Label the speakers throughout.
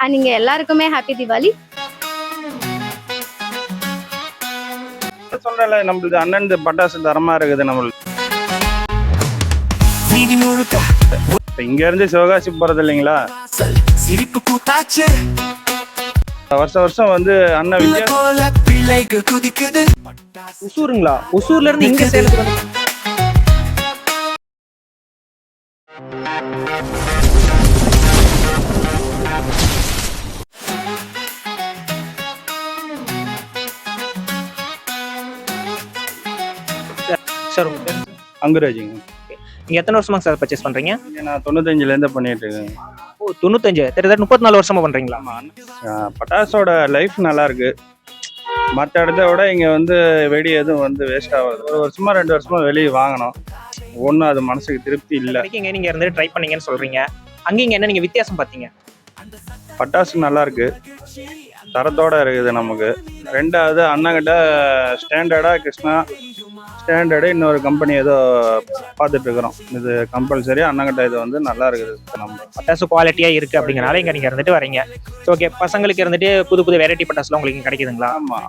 Speaker 1: நீங்க எல்லாருக்குமே ஹாப்பி தீபாவளி.
Speaker 2: சொல்றல நம்மளுக்கு அண்ணன் பட்டாசு தரமா இருக்குது. நம்மளுக்கு இங்க இருந்து சிவகாசி போறது இல்லைங்களா, வருஷம் வருஷம் வந்து அண்ணன்
Speaker 3: ஒசூருங்களா? ஒசூர்ல இருந்து இங்க சேலத்துக்கு வந்து சார் உங்க பேர்?
Speaker 2: அங்குராஜிங்க.
Speaker 3: நீங்க எத்தனை வருஷமா சார் பர்ச்சேஸ் பண்றீங்க?
Speaker 2: நான் 95ல இருந்து பண்ணிட்டு இருக்கேன்.
Speaker 3: ஓ 95, கிட்டத்தட்ட 34 வருஷமா பண்றீங்களா?
Speaker 2: பட்டாசோட லைஃப் நல்லா இருக்கு. மற்ற இடத்த விட இங்க வந்து வெடி எதுவும் வந்து வேஸ்ட் ஆகாது. ஒரு வருஷமா 2 வருஷமா வெளியே வாங்கணும், ஒன்றும் அது மனசுக்கு திருப்தி இல்லை.
Speaker 3: இங்க நீங்க இருந்து ட்ரை பண்ணீங்கன்னு சொல்றீங்க, அங்க இங்க என்ன நீங்க வித்தியாசம் பாத்தீங்க?
Speaker 2: பட்டாசு நல்லா இருக்கு, தரத்தோட இருக்குது நமக்கு. ரெண்டாவது அண்ணங்கிட்ட ஸ்டாண்டர்டா கிருஷ்ணா ஸ்டாண்டர்டு இன்னொரு கம்பெனி ஏதோ பார்த்துட்டு இருக்கிறோம். இது கம்பல்சரி அண்ணங்கிட்ட இது வந்து நல்லா இருக்குது. நம்ம
Speaker 3: பட்டாசு குவாலிட்டியா இருக்கு அப்படிங்கறனால இங்க நீங்க இருந்துட்டு வரீங்க. ஓகே, பசங்களுக்கு இருந்துட்டு புது புது வெரைட்டி பட்டாசுலாம் உங்களுக்கு கிடைக்குதுங்களா?
Speaker 2: ஆமா,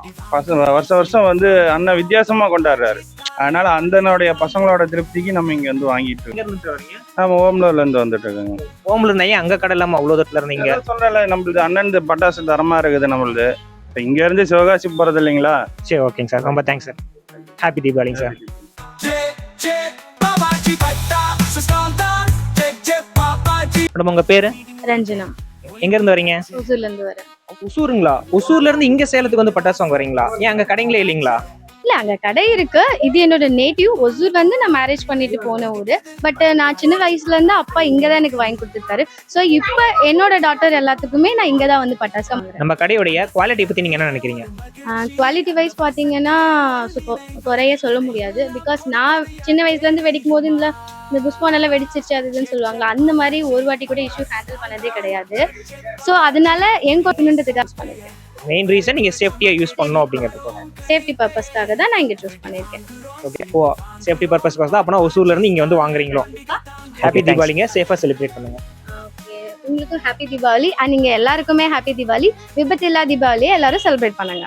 Speaker 2: வருஷம் வருஷம் வந்து அண்ணன் வித்தியாசமா கொண்டாடுறாரு. அதனால அந்தனுடைய பசங்களோட திருப்திக்கு நம்ம இங்க வந்து வாங்கிட்டு இருக்கோம். நம்ம ஓம்லூர்ல இருந்து வந்துட்டு இருக்கோங்க.
Speaker 3: ஓம்ல இருந்தா அங்க கடை இல்லாம அவ்வளவு தூரத்துல இருந்தீங்க?
Speaker 2: சொல்றல நம்மளுக்கு அண்ணன் பட்டாசு தரமா இருக்குது. நம்மளுது இங்க இருந்து சிவகாசி போறது இல்லைங்களா.
Speaker 3: சரி, ஓகேங்க சார், ரொம்ப தேங்க்ஸ் சார். ஹாப்பி தீபாவளிங்க சார். மேடம் உங்க பேரு?
Speaker 1: ரஞ்சனா.
Speaker 3: எங்க இருந்து வரீங்க?
Speaker 1: ஒசூர்ல இருந்து வரேன்.
Speaker 3: ஒசூருங்களா? ஒசூர்ல இருந்து இங்க சேலத்துக்கு வந்து பட்டாசு வாங்க வரீங்களா? ஏன் அங்க கடைங்களே இல்லைங்களா?
Speaker 1: இல்ல, அங்க கடை இருக்கு. இது என்னோட நேட்டிவ். ஒசூர் வந்து நான் மேரேஜ் பண்ணிட்டு போன ஊரு. பட் நான் சின்ன வயசுல இருந்து அப்பா இங்கதான் எனக்கு வாங்கி கொடுத்துருக்காரு. சோ இப்ப என்னோட டாட்டர் எல்லாத்துக்குமே நான் இங்கதான் வந்து பட்டாசு வாங்குறேன்.
Speaker 3: நம்ம கடையுடைய குவாலிட்டி பத்தி நீங்க என்ன நினைக்கிறீங்க?
Speaker 1: குவாலிட்டி வைஸ் பாத்தீங்கன்னா குறைய சொல்ல முடியாது. பிகாஸ் நான் சின்ன வயசுல இருந்து வெடிக்கும் போது இந்த புஷ்பான் எல்லாம் வெடிச்சிருச்சு அதுன்னு சொல்லுவாங்களா, அந்த மாதிரி ஒரு வாட்டி கூட இஷ்யூ ஹேண்டில் பண்ணதே கிடையாது. ஸோ அதனால என் கொண்டுன்றதுக்காக யூஸ் பண்ணிருக்கேன்.
Speaker 3: மெயின் ரீசன் நீங்க சேஃப்டியா யூஸ் பண்ணணும் அப்படிங்கிறதுக்கு.
Speaker 1: சேஃப்டி பர்பஸ்க்காக தான் நான் இங்க சூஸ் பண்ணிருக்கேன்.
Speaker 3: ஓகே, ஓ சேஃப்டி பர்பஸ்க்காக தான் அப்பனா ஒசூர்ல இருந்து இங்க வந்து வாங்குறீங்களோ? ஹாப்பி தீபாவளிங்க, சேஃபா செலிப்ரேட் பண்ணுங்க.
Speaker 1: ஓகே, உங்களுக்கு ஹாப்பி தீபாவளி. நீங்க எல்லாருக்குமே ஹாப்பி தீபாவளி. விபத்து இல்லா தீபாவளியை எல்லாரும் செலிப்ரேட் பண்ணுங்க.